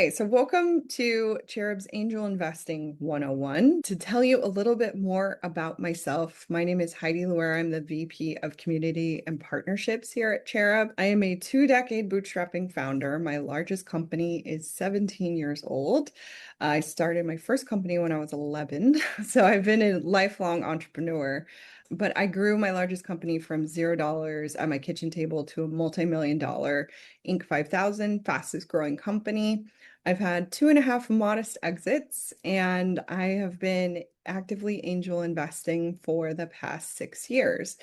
Hey, so welcome to Cherub's Angel Investing 101. To tell you a little bit more about myself, my name is Heidi Luerra. I'm the VP of Community and Partnerships here at Cherub. I am a 2-decade bootstrapping founder. My largest company is 17 years old. I started my first company when I was 11, so I've been a lifelong entrepreneur. But I grew my largest company from $0 at my kitchen table to a multi-million-dollar Inc. 5000, fastest growing company. I've had 2.5 modest exits, and I have been actively angel investing for the past 6 years.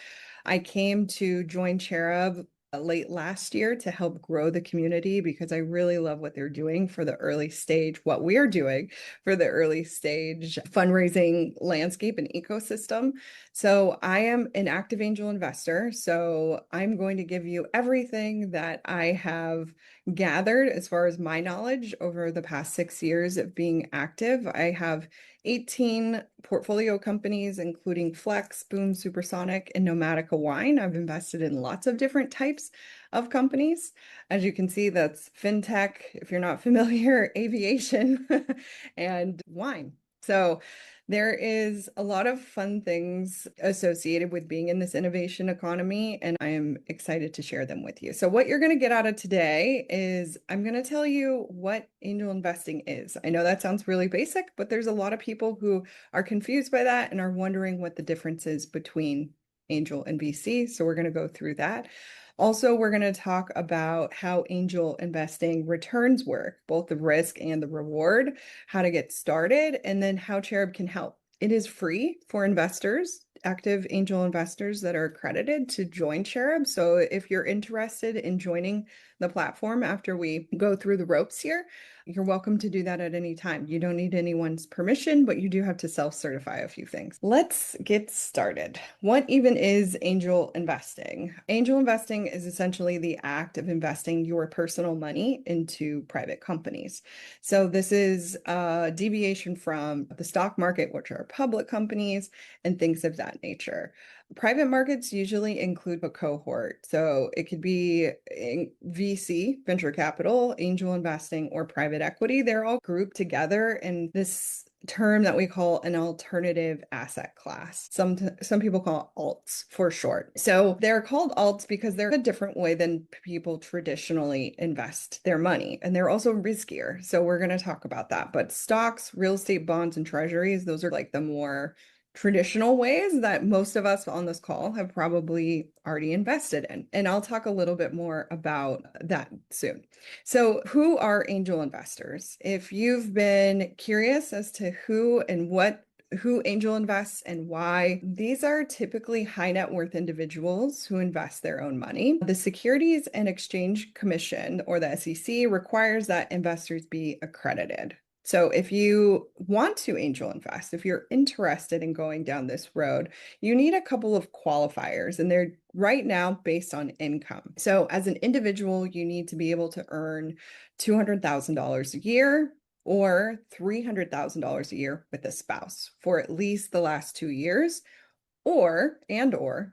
I came to join Cherub late last year to help grow the community because I really love what they're doing for the early stage, what we're doing for the early stage fundraising landscape and ecosystem. So I am an active angel investor. So I'm going to give you everything that I have gathered as far as my knowledge over the past 6 years of being active. I have 18 portfolio companies, including Flex, Boom, Supersonic, and Nomatica Wine. I've invested in lots of different types of companies. As you can see, that's fintech, if you're not familiar, aviation, and wine. So there is a lot of fun things associated with being in this innovation economy, and I am excited to share them with you. So what you're going to get out of today is I'm going to tell you what angel investing is. I know that sounds really basic, but there's a lot of people who are confused by that and are wondering what the difference is between angel and VC. So we're going to go through that. Also, we're going to talk about how angel investing returns work, both the risk and the reward, how to get started, and then how Cherub can help. It is free for investors, active angel investors that are accredited to join Cherub. So if you're interested in joining the platform after we go through the ropes here, you're welcome to do that at any time. You don't need anyone's permission, but you do have to self-certify a few things. Let's get started. What even is angel investing? Angel investing is essentially the act of investing your personal money into private companies. So this is a deviation from the stock market, which are public companies and things of that nature. Private markets usually include a cohort. So it could be VC, venture capital, angel investing, or private equity. They're all grouped together in this term that we call an alternative asset class. Some people call it alts for short. So they're called alts because they're a different way than people traditionally invest their money. And they're also riskier. So we're going to talk about that. But stocks, real estate, bonds, and treasuries, those are like the more traditional ways that most of us on this call have probably already invested in. And I'll talk a little bit more about that soon. So who are angel investors? If you've been curious as to who angel invests and why, these are typically high net worth individuals who invest their own money. The Securities and Exchange Commission, or the SEC, requires that investors be accredited. So if you want to angel invest, if you're interested in going down this road, you need a couple of qualifiers, and they're right now based on income. So as an individual, you need to be able to earn $200,000 a year or $300,000 a year with a spouse for at least the last 2 years, or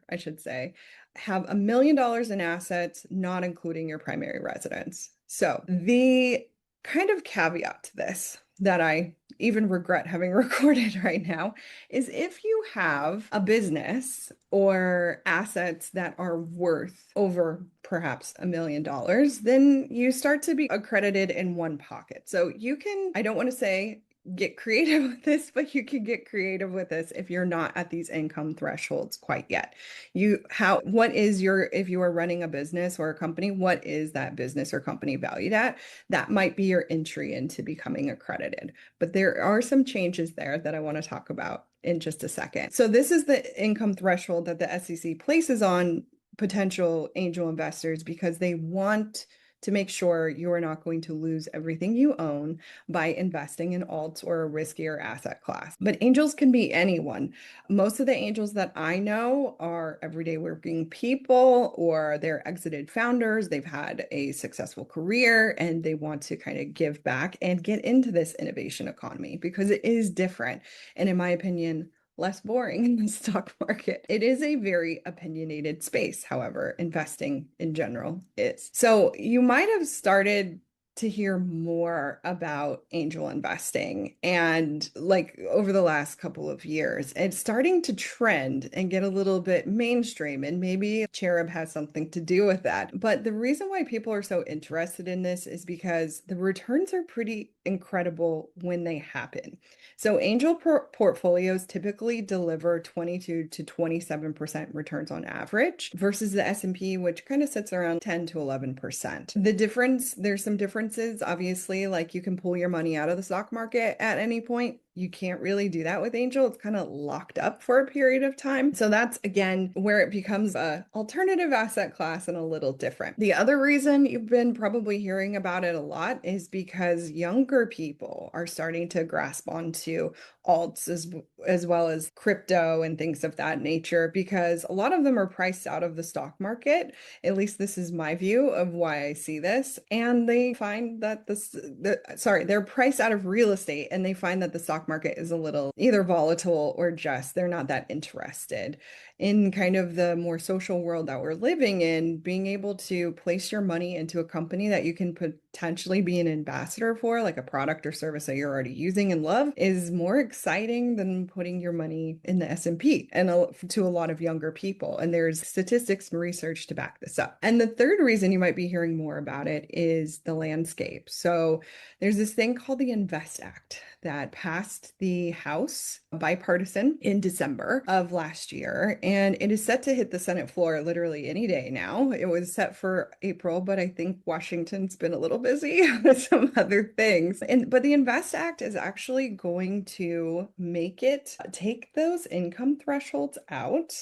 I should say, have $1 million in assets, not including your primary residence. So the kind of caveat to this that I even regret having recorded right now is if you have a business or assets that are worth over perhaps $1 million, then you start to be accredited in one pocket. So you can, I don't want to say get creative with this, but you can get creative with this if you're not at these income thresholds quite yet. If you are running a business or a company, what is that business or company valued at? That might be your entry into becoming accredited. But there are some changes there that I want to talk about in just a second. So this is the income threshold that the SEC places on potential angel investors because they want to make sure you are not going to lose everything you own by investing in alts or a riskier asset class. But angels can be anyone. Most of the angels that I know are everyday working people, or they're exited founders. They've had a successful career and they want to kind of give back and get into this innovation economy because it is different. And in my opinion, less boring in the stock market. It is a very opinionated space, however, investing in general is. So you might have started to hear more about angel investing. And like over the last couple of years, it's starting to trend and get a little bit mainstream. And maybe Cherub has something to do with that. But the reason why people are so interested in this is because the returns are pretty incredible when they happen. So angel portfolios typically deliver 22 to 27% returns on average versus the S&P, which kind of sits around 10 to 11%. The difference, there's some differences, obviously, like you can pull your money out of the stock market at any point. You can't really do that with Angel. It's kind of locked up for a period of time. So that's again where it becomes a alternative asset class and a little different. The other reason you've been probably hearing about it a lot is because younger people are starting to grasp onto alts as well as crypto and things of that nature, because a lot of them are priced out of the stock market. At least this is my view of why I see this. And they find that they're priced out of real estate, and they find that the stock market is a little either volatile or just they're not that interested in kind of the more social world that we're living in. Being able to place your money into a company that you can potentially be an ambassador for, like a product or service that you're already using and love, is more exciting than putting your money in the S&P, and to a lot of younger people. And there's statistics and research to back this up. And the third reason you might be hearing more about it is the landscape. So there's this thing called the Invest Act that passed the House bipartisan in December of last year, and it is set to hit the Senate floor literally any day now. It was set for April, but I think Washington's been a little busy with some other things. But the Invest Act is actually going to make it take those income thresholds out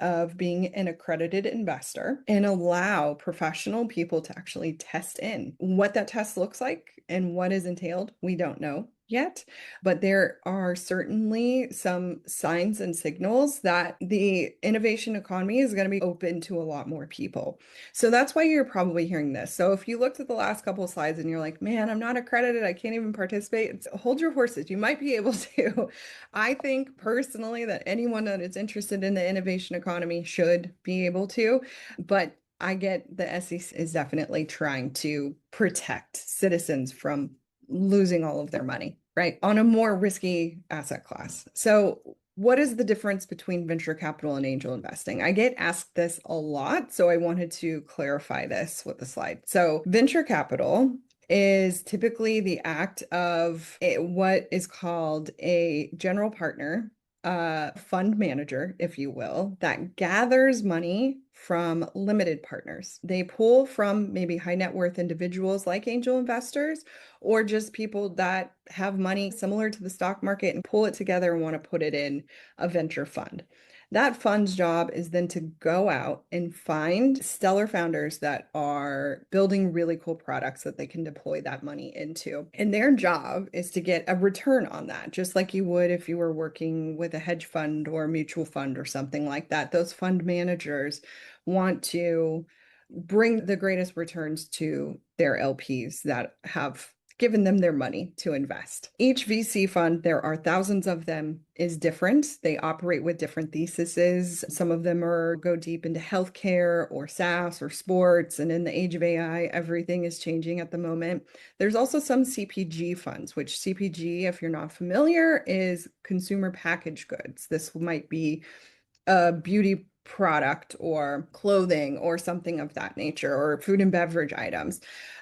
of being an accredited investor and allow professional people to actually test in. What that test looks like and what is entailed, we don't know yet, but there are certainly some signs and signals that the innovation economy is going to be open to a lot more people. So that's why you're probably hearing this. So if you looked at the last couple of slides and you're like, man, I'm not accredited, I can't even participate, hold your horses. You might be able to. I think personally that anyone that is interested in the innovation economy should be able to, but I get the SEC is definitely trying to protect citizens from losing all of their money, right, on a more risky asset class. So what is the difference between venture capital and angel investing? I get asked this a lot, so I wanted to clarify this with the slide. So venture capital is typically the act of what is called a general partner, fund manager, if you will, that gathers money from limited partners. They pull from maybe high net worth individuals like angel investors, or just people that have money similar to the stock market and pull it together and want to put it in a venture fund. That fund's job is then to go out and find stellar founders that are building really cool products that they can deploy that money into. And their job is to get a return on that, just like you would if you were working with a hedge fund or a mutual fund or something like that. Those fund managers want to bring the greatest returns to their LPs that have given them their money to invest. Each VC fund, there are thousands of them, is different. They operate with different theses. Some of them go deep into healthcare or SaaS or sports. And in the age of AI, everything is changing at the moment. There's also some CPG funds, which CPG, if you're not familiar, is consumer packaged goods. This might be a beauty product or clothing or something of that nature, or food and beverage items.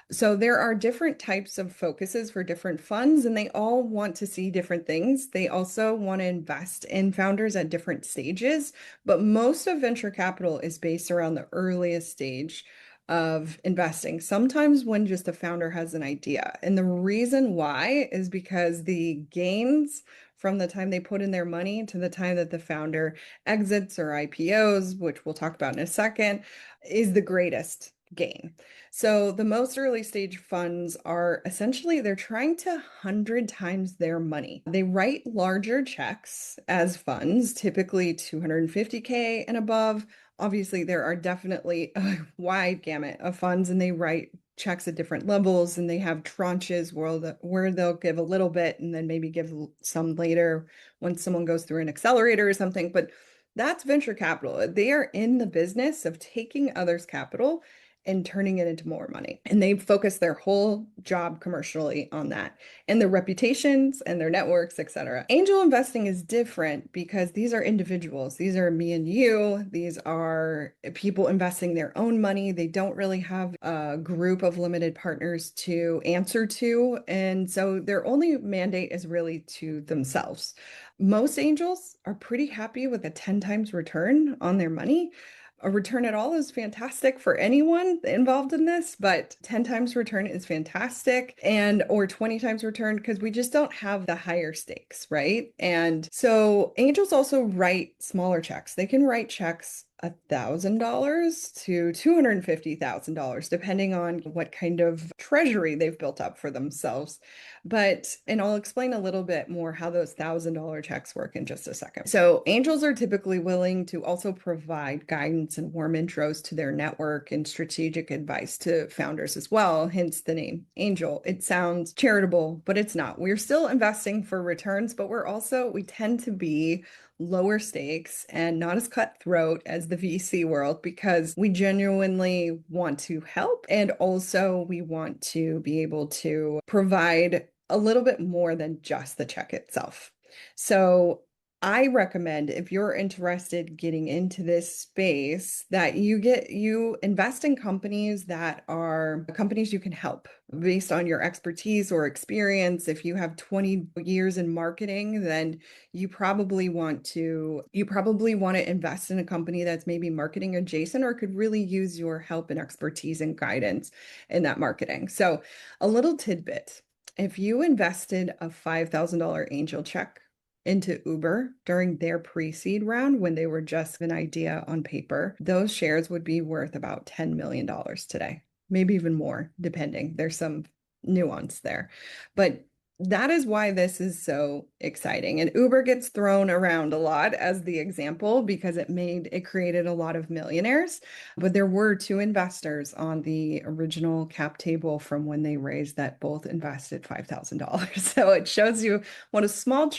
So there are different types of focuses for different funds, and they all want to see different things. They also want to invest in founders at different stages, but most of venture capital is based around the earliest stage of investing, sometimes when just a founder has an idea. And the reason why is because the gains from the time they put in their money to the time that the founder exits or IPOs, which we'll talk about in a second, is the greatest gain. So the most early stage funds are essentially, they're trying to 100 times their money. They write larger checks as funds, typically 250K and above. Obviously, there are definitely a wide gamut of funds, and they write checks at different levels, and they have tranches where they'll give a little bit and then maybe give some later when someone goes through an accelerator or something. But that's venture capital. They are in the business of taking others' capital and turning it into more money. And they focus their whole job commercially on that and their reputations and their networks, etc. Angel investing is different because these are individuals. These are me and you. These are people investing their own money. They don't really have a group of limited partners to answer to. And so their only mandate is really to themselves. Most angels are pretty happy with a 10 times return on their money. A return at all is fantastic for anyone involved in this, but 10 times return is fantastic, and or 20 times return because we just don't have the higher stakes, right? And so angels also write smaller checks. They can write checks $1,000 to $250,000, depending on what kind of treasury they've built up for themselves. And I'll explain a little bit more how those $1,000 checks work in just a second. So angels are typically willing to also provide guidance and warm intros to their network and strategic advice to founders as well, hence the name angel. It sounds charitable, but it's not. We're still investing for returns, but we tend to be lower stakes and not as cutthroat as the VC world because we genuinely want to help. And also we want to be able to provide a little bit more than just the check itself. So I recommend if you're interested getting into this space that you invest in companies that are companies you can help based on your expertise or experience. If you have 20 years in marketing, then you probably want to invest in a company that's maybe marketing adjacent or could really use your help and expertise and guidance in that marketing. So a little tidbit. If you invested a $5,000 angel check into Uber during their pre-seed round when they were just an idea on paper, those shares would be worth about $10 million today, maybe even more, depending. There's some nuance there. But that is why this is so exciting. And Uber gets thrown around a lot as the example because it created a lot of millionaires. But there were two investors on the original cap table from when they raised that both invested $5,000. So it shows you what a small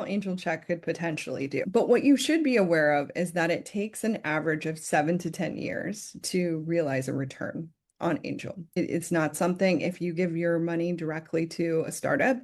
angel check could potentially do. But what you should be aware of is that it takes an average of 7 to 10 years to realize a return on angel. It's not something, if you give your money directly to a startup,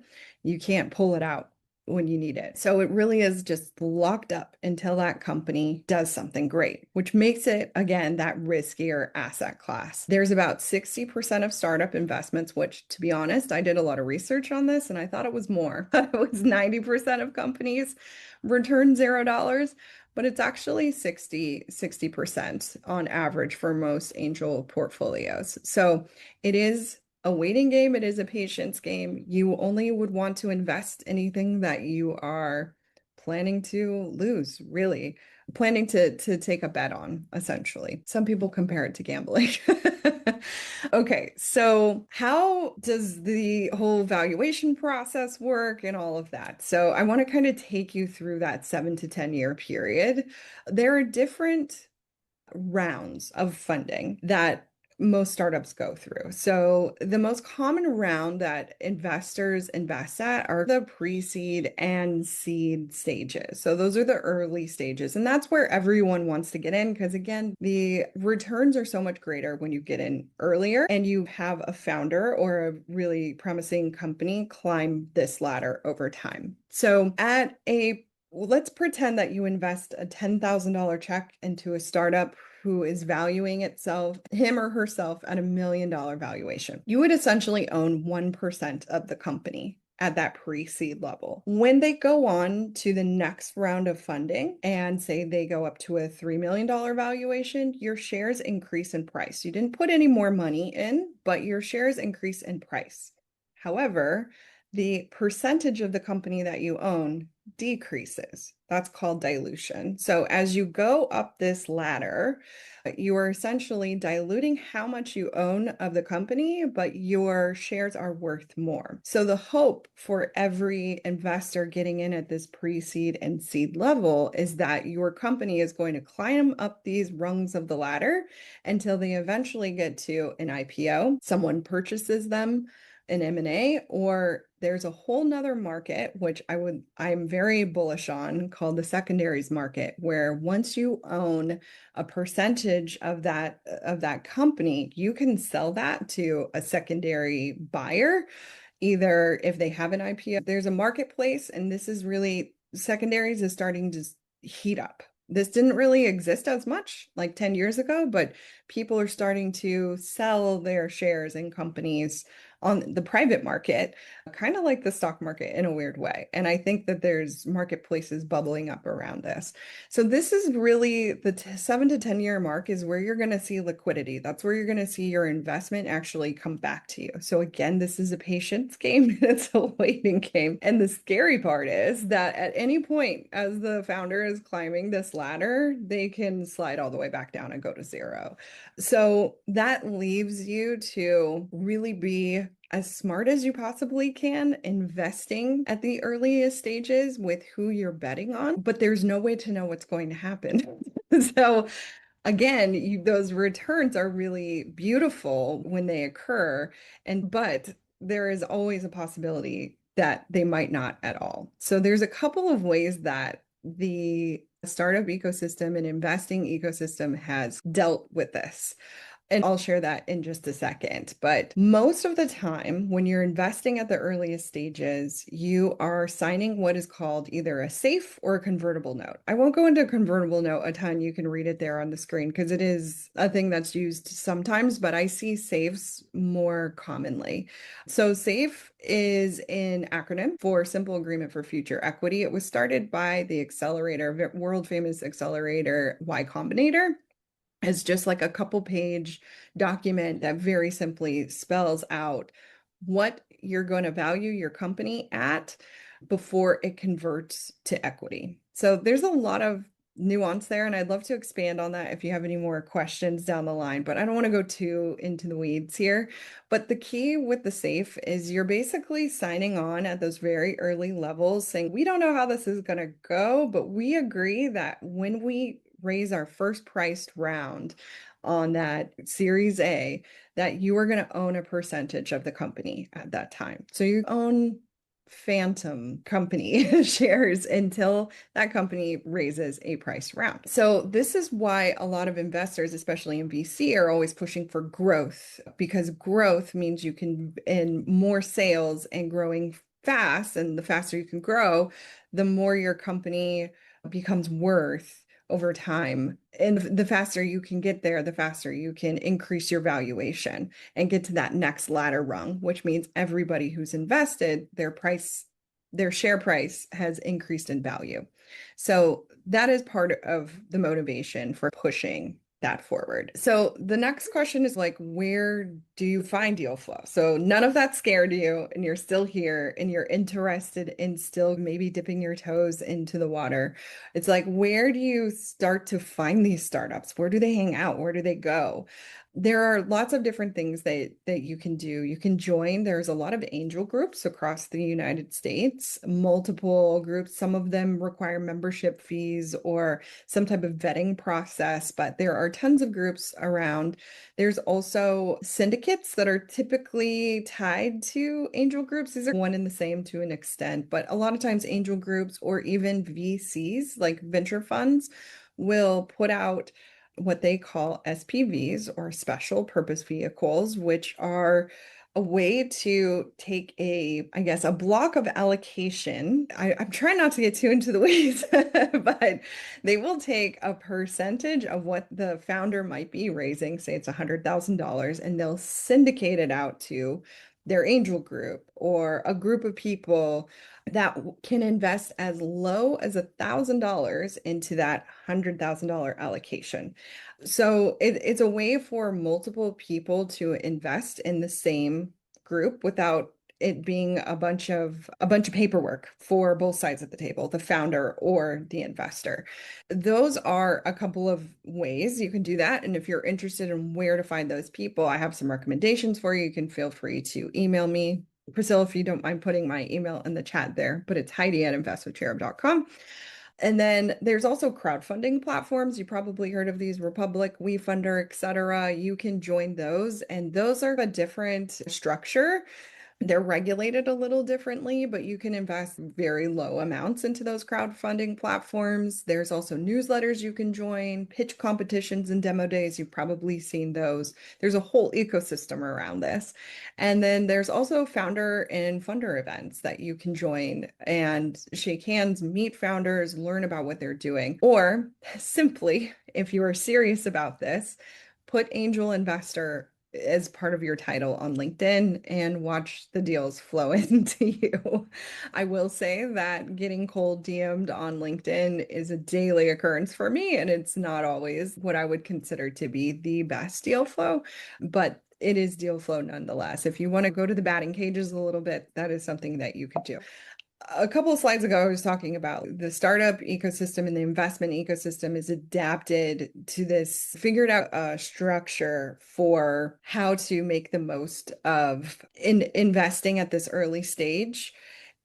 you can't pull it out when you need it. So it really is just locked up until that company does something great, which makes it, again, that riskier asset class. There's about 60% of startup investments, which, to be honest, I did a lot of research on this and I thought it was more. It was 90% of companies return $0. But it's actually 60% on average for most angel portfolios. So it is a waiting game. It is a patience game. You only would want to invest anything that you are planning to lose, really. Planning to take a bet on, essentially. Some people compare it to gambling. Okay, so how does the whole valuation process work and all of that? So I want to kind of take you through that 7 to 10 year period. There are different rounds of funding that most startups go through. So the most common round that investors invest at are the pre-seed and seed stages. So those are the early stages. And that's where everyone wants to get in because, again, the returns are so much greater when you get in earlier and you have a founder or a really promising company climb this ladder over time. So let's pretend that you invest a $10,000 check into a startup who is valuing him or herself at $1 million valuation. You would essentially own 1% of the company at that pre-seed level. When they go on to the next round of funding and say they go up to a $3 million valuation, your shares increase in price. You didn't put any more money in, but your shares increase in price. However, the percentage of the company that you own decreases. That's called dilution. So as you go up this ladder, you are essentially diluting how much you own of the company, but your shares are worth more. So the hope for every investor getting in at this pre-seed and seed level is that your company is going to climb up these rungs of the ladder until they eventually get to an IPO. Someone purchases them an M&A, or there's a whole nother market, which I'm very bullish on, called the secondaries market, where once you own a percentage of that company, you can sell that to a secondary buyer, either if they have an IPO. There's a marketplace, and this is really secondaries is starting to heat up. This didn't really exist as much like 10 years ago, but people are starting to sell their shares in companies on the private market, kind of like the stock market in a weird way. And I think that there's marketplaces bubbling up around this. So this is really the 7 to 10 year mark is where you're going to see liquidity. That's where you're going to see your investment actually come back to you. So again, this is a patience game. It's a waiting game. And the scary part is that at any point as the founder is climbing this ladder, they can slide all the way back down and go to zero. So that leaves you to really be as smart as you possibly can, investing at the earliest stages with who you're betting on, but there's no way to know what's going to happen. So again, those returns are really beautiful when they occur, but there is always a possibility that they might not at all. So there's a couple of ways that the startup ecosystem and investing ecosystem has dealt with this. And I'll share that in just a second. But most of the time, when you're investing at the earliest stages, you are signing what is called either a safe or a convertible note. I won't go into a convertible note a ton. You can read it there on the screen because it is a thing that's used sometimes, but I see safes more commonly. So SAFE is an acronym for Simple Agreement for Future Equity. It was started by the accelerator, world famous accelerator Y Combinator. It's just like a couple page document that very simply spells out what you're going to value your company at before it converts to equity. So there's a lot of nuance there, and I'd love to expand on that if you have any more questions down the line, but I don't want to go too into the weeds here. But the key with the SAFE is you're basically signing on at those very early levels saying, we don't know how this is going to go, but we agree that when we raise our first priced round on that Series A, that you are going to own a percentage of the company at that time. So you own phantom company shares until that company raises a price round. So this is why a lot of investors, especially in VC, are always pushing for growth, because growth means you can in more sales and growing fast. And the faster you can grow, the more your company becomes worth over time. And the faster you can get there, the faster you can increase your valuation and get to that next ladder rung, which means everybody who's invested, their share price has increased in value. So that is part of the motivation for pushing that forward. So the next question is like, where do you find deal flow? So none of that scared you and you're still here and you're interested in still maybe dipping your toes into the water. It's like, where do you start to find these startups? Where do they hang out? Where do they go? There are lots of different things that you can do. You can join. There's a lot of angel groups across the United States, multiple groups. Some of them require membership fees or some type of vetting process, but there are tons of groups around. There's also syndicates that are typically tied to angel groups. These are one and the same to an extent, but a lot of times angel groups or even VCs, like venture funds, will put out what they call SPVs, or special purpose vehicles, which are a way to take I guess, a block of allocation. I'm trying not to get too into the weeds, but they will take a percentage of what the founder might be raising, say it's $100,000, and they'll syndicate it out to their angel group or a group of people that can invest as low as $1,000 into that $100,000 allocation. So it's a way for multiple people to invest in the same group without it being a bunch of paperwork for both sides of the table, the founder or the investor. Those are a couple of ways you can do that. And if you're interested in where to find those people, I have some recommendations for you. You can feel free to email me, Priscilla, if you don't mind putting my email in the chat there, but it's Heidi@investwithcherub.com. And then there's also crowdfunding platforms. You probably heard of these: Republic, WeFunder, etc. You can join those, and those are a different structure. They're regulated a little differently, but you can invest very low amounts into those crowdfunding platforms. There's also newsletters you can join, pitch competitions and demo days. You've probably seen those. There's a whole ecosystem around this. And then there's also founder and funder events that you can join and shake hands, meet founders, learn about what they're doing. Or simply, if you are serious about this, put angel investor as part of your title on LinkedIn and watch the deals flow into you. I will say that getting cold DM'd on LinkedIn is a daily occurrence for me, and it's not always what I would consider to be the best deal flow, but it is deal flow nonetheless. If you want to go to the batting cages a little bit, that is something that you could do. A couple of slides ago, I was talking about the startup ecosystem and the investment ecosystem is adapted to this figured out structure for how to make the most of investing at this early stage.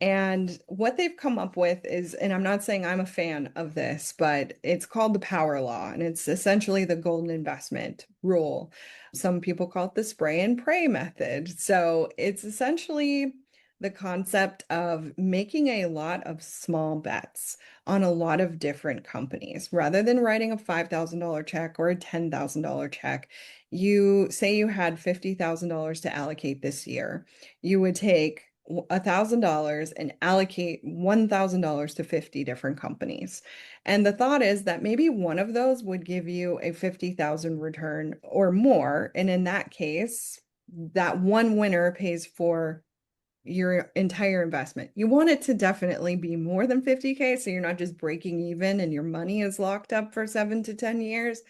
And what they've come up with is, and I'm not saying I'm a fan of this, but it's called the power law, and it's essentially the golden investment rule. Some people call it the spray and pray method. So it's essentially the concept of making a lot of small bets on a lot of different companies. Rather than writing a $5,000 check or a $10,000 check, you say you had $50,000 to allocate this year. You would take $1,000 and allocate $1,000 to 50 different companies. And the thought is that maybe one of those would give you a 50,000 return or more. And in that case, that one winner pays for your entire investment. You want it to definitely be more than 50K, so you're not just breaking even and your money is locked up for 7 to 10 years.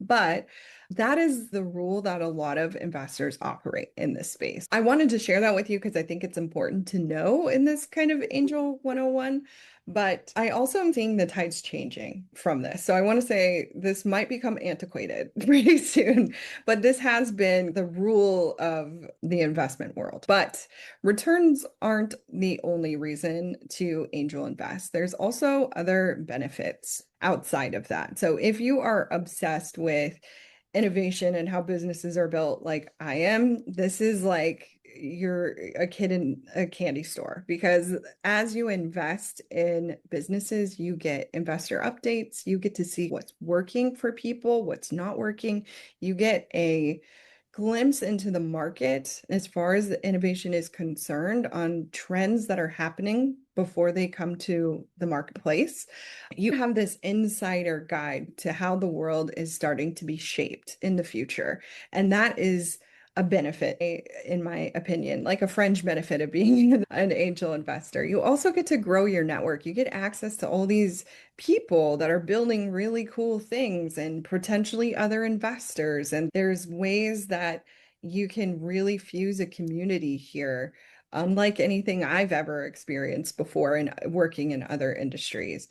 But that is the rule that a lot of investors operate in this space. I wanted to share that with you because I think it's important to know in this kind of Angel 101. But I also am seeing the tides changing from this. So I want to say this might become antiquated pretty soon, but this has been the rule of the investment world. But returns aren't the only reason to angel invest. There's also other benefits outside of that. So if you are obsessed with innovation and how businesses are built like I am, this is like you're a kid in a candy store, because as you invest in businesses, you get investor updates, you get to see what's working for people, what's not working, you get a glimpse into the market as far as the innovation is concerned on trends that are happening before they come to the marketplace. You have this insider guide to how the world is starting to be shaped in the future. And that is a benefit, in my opinion, like a fringe benefit of being an angel investor. You also get to grow your network. You get access to all these people that are building really cool things and potentially other investors. And there's ways that you can really fuse a community here, unlike anything I've ever experienced before in working in other industries.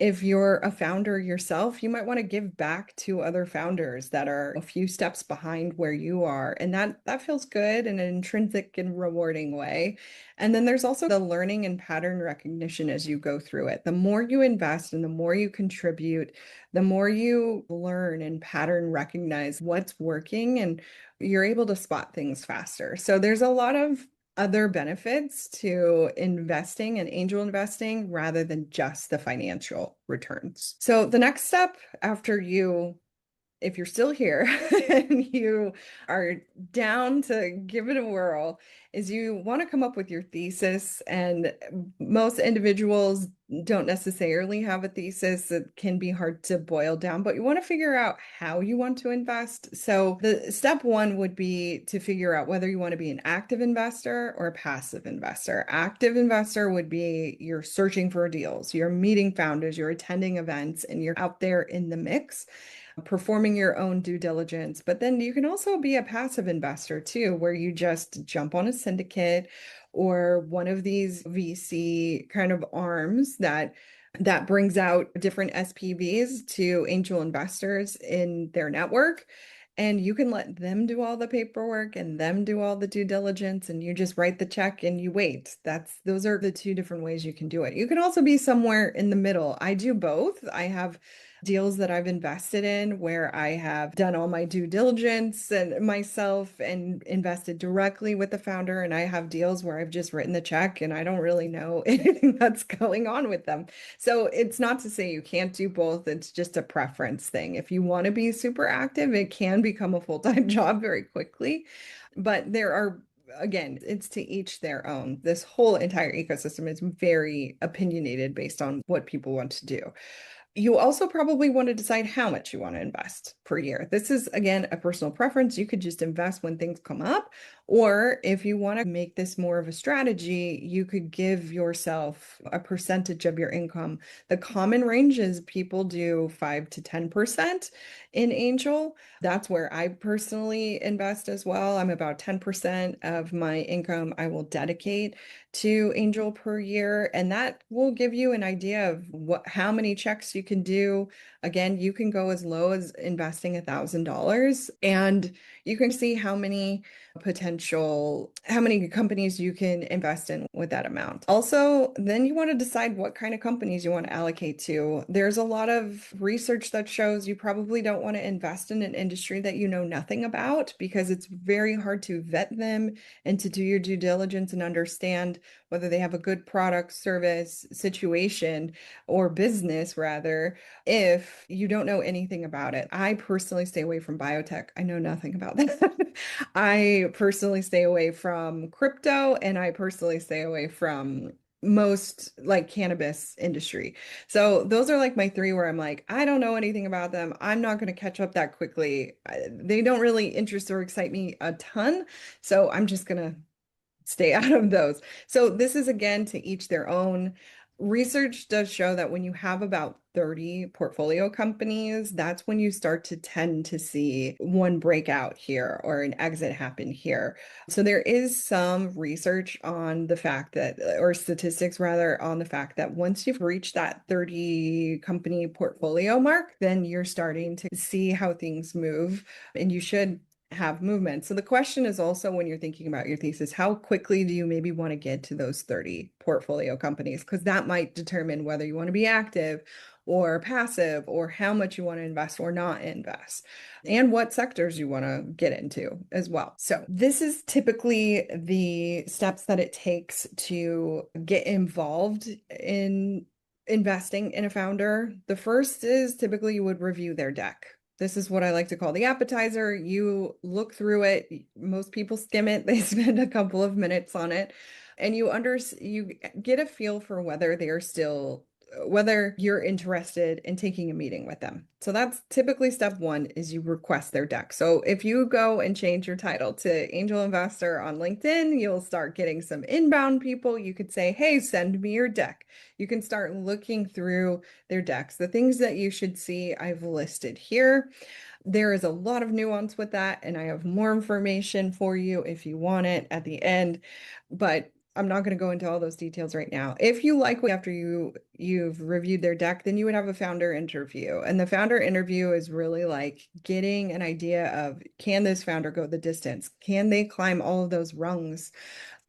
If you're a founder yourself, you might want to give back to other founders that are a few steps behind where you are. And that feels good in an intrinsic and rewarding way. And then there's also the learning and pattern recognition as you go through it. The more you invest and the more you contribute, the more you learn and pattern recognize what's working, and you're able to spot things faster. So there's a lot of other benefits to investing and angel investing rather than just the financial returns. So the next step after if you're still here and you are down to give it a whirl, is you want to come up with your thesis. And most individuals don't necessarily have a thesis. It can be hard to boil down, but you want to figure out how you want to invest. So the step one would be to figure out whether you want to be an active investor or a passive investor. Active investor would be you're searching for deals, you're meeting founders, you're attending events, and you're out there in the mix, performing your own due diligence. But then you can also be a passive investor too, where you just jump on a syndicate or one of these VC kind of arms that brings out different SPVs to angel investors in their network. And you can let them do all the paperwork and them do all the due diligence, and you just write the check and you wait. Those are the two different ways you can do it. You can also be somewhere in the middle. I do both. I have deals that I've invested in where I have done all my due diligence and myself and invested directly with the founder. And I have deals where I've just written the check and I don't really know anything that's going on with them. So it's not to say you can't do both. It's just a preference thing. If you want to be super active, it can become a full-time job very quickly. But there are, again, it's to each their own. This whole entire ecosystem is very opinionated based on what people want to do. You also probably want to decide how much you want to invest per year. This is, again, a personal preference. You could just invest when things come up. Or if you want to make this more of a strategy, you could give yourself a percentage of your income. The common range is people do 5 to 10% in Angel. That's where I personally invest as well. I'm about 10% of my income I will dedicate to Angel per year. And that will give you an idea of how many checks you can do. Again, you can go as low as investing $1,000 and you can see how many companies you can invest in with that amount. Also, then you want to decide what kind of companies you want to allocate to. There's a lot of research that shows you probably don't want to invest in an industry that you know nothing about because it's very hard to vet them and to do your due diligence and understand whether they have a good product, service, situation, or business rather, if you don't know anything about it. I personally stay away from biotech. I know nothing about that. I personally stay away from crypto and I personally stay away from most like cannabis industry. So those are like my three where I'm like, I don't know anything about them. I'm not going to catch up that quickly. They don't really interest or excite me a ton. So I'm just going to stay out of those. So this is again to each their own. Research does show that when you have about 30 portfolio companies, that's when you start to tend to see one breakout here or an exit happen here. So there is some research on the fact that, or statistics rather, on the fact that once you've reached that 30 company portfolio mark, then you're starting to see how things move and you should have movement. So the question is also when you're thinking about your thesis, how quickly do you maybe want to get to those 30 portfolio companies? Because that might determine whether you want to be active or passive or how much you want to invest or not invest and what sectors you want to get into as well. So this is typically the steps that it takes to get involved in investing in a founder. The first is typically you would review their deck. This is what I like to call the appetizer. You look through it. Most people skim it. They spend a couple of minutes on it and you get a feel for whether you're interested in taking a meeting with them. So that's typically step one is you request their deck. So if you go and change your title to angel investor on LinkedIn, you'll start getting some inbound people. You could say, hey, send me your deck. You can start looking through their decks. The things that you should see, I've listed here. There is a lot of nuance with that, and I have more information for you if you want it at the end. But I'm not going to go into all those details right now. If you like after you've reviewed their deck, then you would have a founder interview. And the founder interview is really like getting an idea of, can this founder go the distance? Can they climb all of those rungs?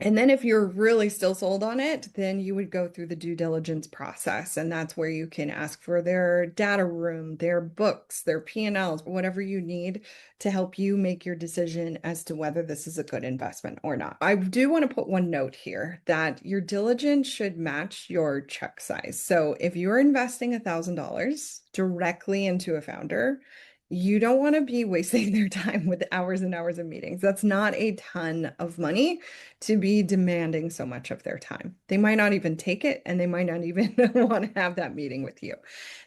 And then if you're really still sold on it, then you would go through the due diligence process. And that's where you can ask for their data room, their books, their P&Ls, whatever you need to help you make your decision as to whether this is a good investment or not. I do want to put one note here that your diligence should match your check size. So if you're investing $1,000 directly into a founder, you don't want to be wasting their time with hours and hours of meetings. That's not a ton of money to be demanding so much of their time. They might not even take it and they might not even want to have that meeting with you.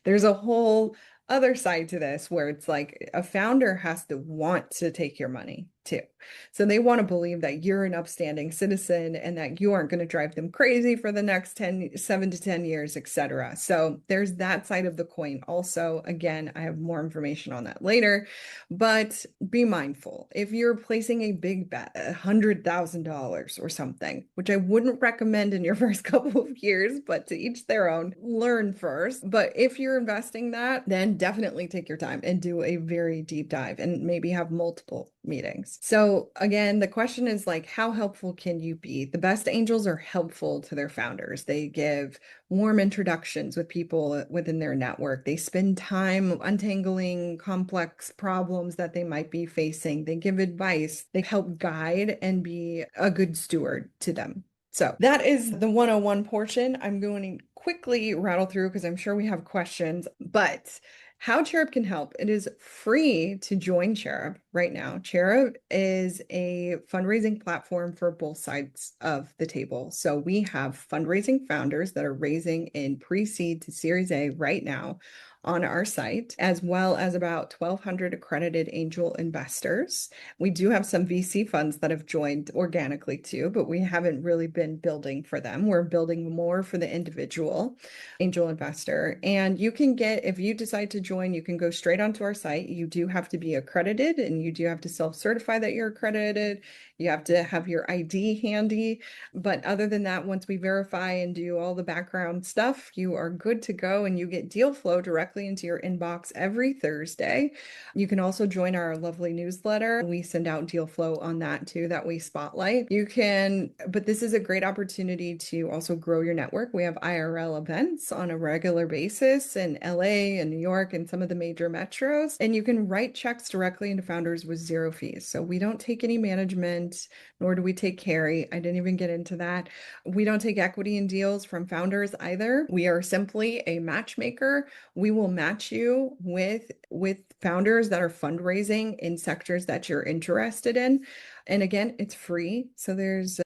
There's a whole other side to this where it's like a founder has to want to take your money too. So they want to believe that you're an upstanding citizen and that you aren't going to drive them crazy for the next 7 to 10 years, etc. So there's that side of the coin. Also, again, I have more information on that later, but be mindful. If you're placing a big bet, $100,000 or something, which I wouldn't recommend in your first couple of years, but to each their own, learn first. But if you're investing that, then definitely take your time and do a very deep dive and maybe have multiple meetings. things. So again, the question is like, how helpful can you be? The best angels are helpful to their founders. They give warm introductions with people within their network. They spend time untangling complex problems that they might be facing. They give advice. They help guide and be a good steward to them. So that is the 101 portion. I'm going to quickly rattle through because I'm sure we have questions, but how Cherub can help. It is free to join Cherub right now. Cherub is a fundraising platform for both sides of the table. So we have fundraising founders that are raising in pre-seed to Series A right now on our site, as well as about 1,200 accredited angel investors. We do have some VC funds that have joined organically too, but we haven't really been building for them. We're building more for the individual angel investor. And you can get, if you decide to join, you can go straight onto our site. You do have to be accredited and you do have to self-certify that you're accredited. You have to have your ID handy. But other than that, once we verify and do all the background stuff, you are good to go and you get deal flow directly into your inbox every Thursday. You can also join our lovely newsletter. We send out deal flow on that too, that we spotlight. You can, but this is a great opportunity to also grow your network. We have IRL events on a regular basis in LA and New York and some of the major metros. And you can write checks directly into founders with zero fees. So we don't take any management, nor do we take carry. I didn't even get into that. We don't take equity in deals from founders either. We are simply a matchmaker. We will match you with founders that are fundraising in sectors that you're interested in. And again, it's free. So there's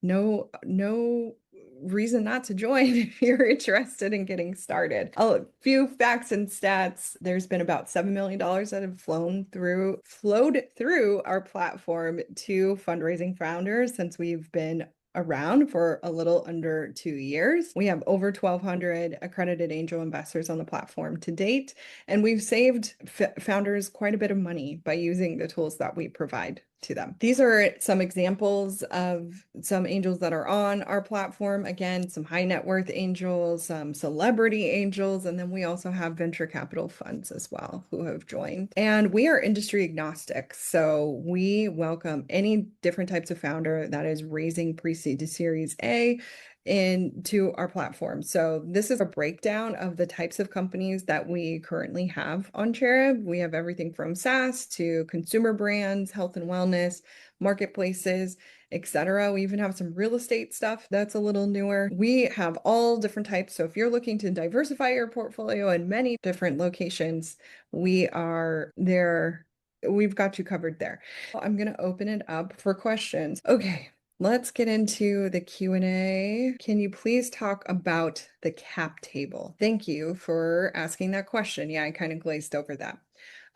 no reason not to join if you're interested in getting started. A few facts and stats. There's been about $7 million that have flowed through our platform to fundraising founders since we've been around for a little under 2 years. We have over 1,200 accredited angel investors on the platform to date, and we've saved founders quite a bit of money by using the tools that we provide to them. These are some examples of some angels that are on our platform. Again, some high net worth angels, some celebrity angels, and then we also have venture capital funds as well who have joined. And we are industry agnostic. So we welcome any different types of founder that is raising pre-seed to Series A into our platform. So this is a breakdown of the types of companies that we currently have on Cherub. We have everything from SaaS to consumer brands, health and wellness, marketplaces, etc. We even have some real estate stuff that's a little newer. We have all different types. So if you're looking to diversify your portfolio in many different locations, we are there. We've got you covered there. I'm going to open it up for questions. Okay. Let's get into the Q&A. Can you please talk about the cap table? Thank you for asking that question. Yeah, I kind of glazed over that.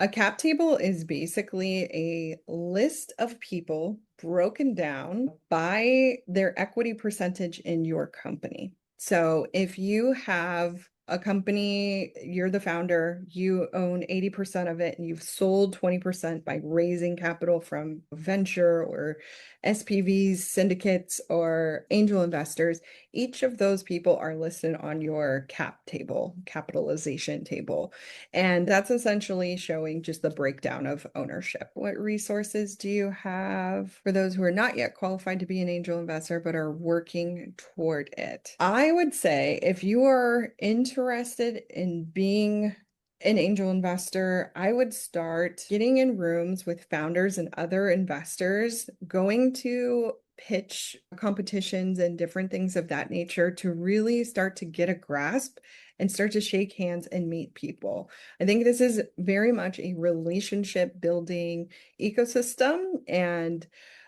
A cap table is basically a list of people broken down by their equity percentage in your company. So if you have a company, you're the founder, you own 80% of it, and you've sold 20% by raising capital from venture or SPVs, syndicates, or angel investors, each of those people are listed on your cap table, capitalization table. And that's essentially showing just the breakdown of ownership. What resources do you have for those who are not yet qualified to be an angel investor but are working toward it? I would say if you are interested in being an angel investor, I would start getting in rooms with founders and other investors, going to pitch competitions and different things of that nature to really start to get a grasp and start to shake hands and meet people. I think this is very much a relationship building ecosystem, and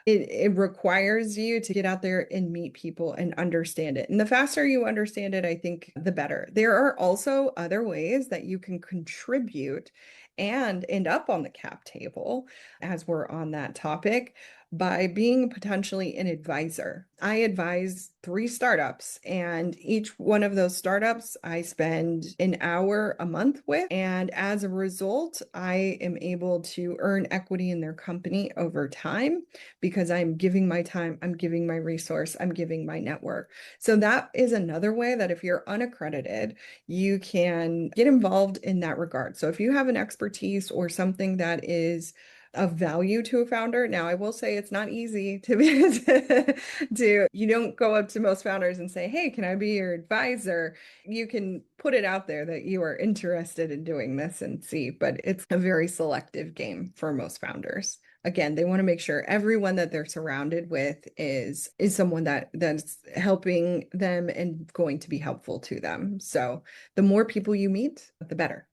it requires you to get out there and meet people and understand it. And the faster you understand it, I think the better. There are also other ways that you can contribute and end up on the cap table, as we're on that topic, by being potentially an advisor. I advise 3 startups, and each one of those startups I spend an hour a month with. And as a result, I am able to earn equity in their company over time because I'm giving my time, I'm giving my resource, I'm giving my network. So that is another way that if you're unaccredited, you can get involved in that regard. So if you have an expertise or something that is of value to a founder. Now, I will say it's not easy to be you don't go up to most founders and say, hey, can I be your advisor? You can put it out there that you are interested in doing this and see, but it's a very selective game for most founders. Again, they want to make sure everyone that they're surrounded with is someone that's helping them and going to be helpful to them. So the more people you meet, the better.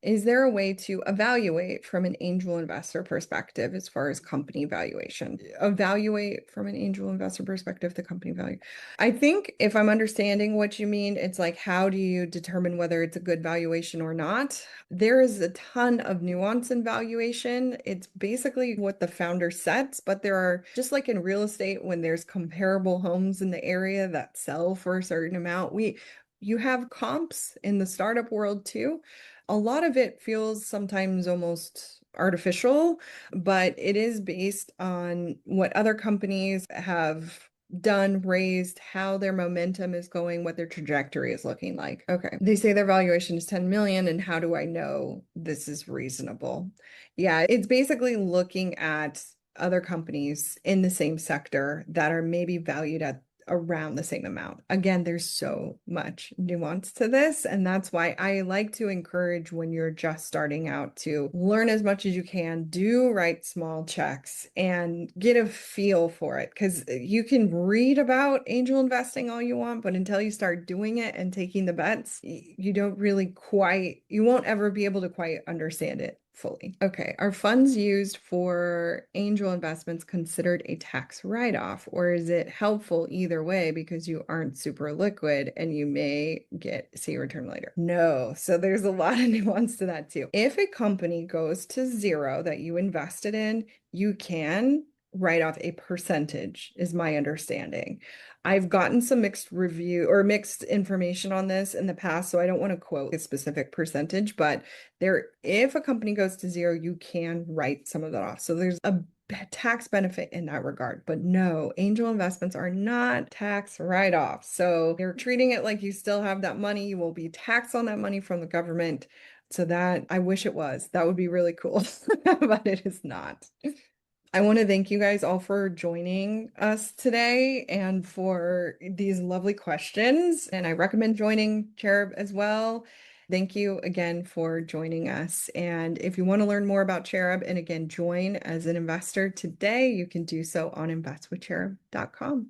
Is there a way to evaluate from an angel investor perspective as far as company valuation? Evaluate from an angel investor perspective, the company value. I think if I'm understanding what you mean, it's like, how do you determine whether it's a good valuation or not? There is a ton of nuance in valuation. It's basically what the founder sets, but there are, just like in real estate, when there's comparable homes in the area that sell for a certain amount, you have comps in the startup world too. A lot of it feels sometimes almost artificial, but it is based on what other companies have done, raised, how their momentum is going, what their trajectory is looking like. Okay. They say their valuation is 10 million, and how do I know this is reasonable? Yeah, it's basically looking at other companies in the same sector that are maybe valued at around the same amount. Again, there's so much nuance to this. And that's why I like to encourage, when you're just starting out, to learn as much as you can, write small checks and get a feel for it. Because you can read about angel investing all you want, but until you start doing it and taking the bets, you won't ever be able to quite understand it fully. Okay. Are funds used for angel investments considered a tax write-off, or is it helpful either way because you aren't super liquid and you may see a return later? No. So there's a lot of nuance to that too. If a company goes to zero that you invested in, you can write off a percentage, is my understanding. I've gotten some mixed information on this in the past, so I don't want to quote a specific percentage, but if a company goes to zero, you can write some of that off. So there's a tax benefit in that regard. But no, angel investments are not tax write-offs. So you're treating it like you still have that money. You will be taxed on that money from the government. So that, I wish it was. That would be really cool, but it is not. I want to thank you guys all for joining us today and for these lovely questions. And I recommend joining Cherub as well. Thank you again for joining us. And if you want to learn more about Cherub and again, join as an investor today, you can do so on investwithcherub.com.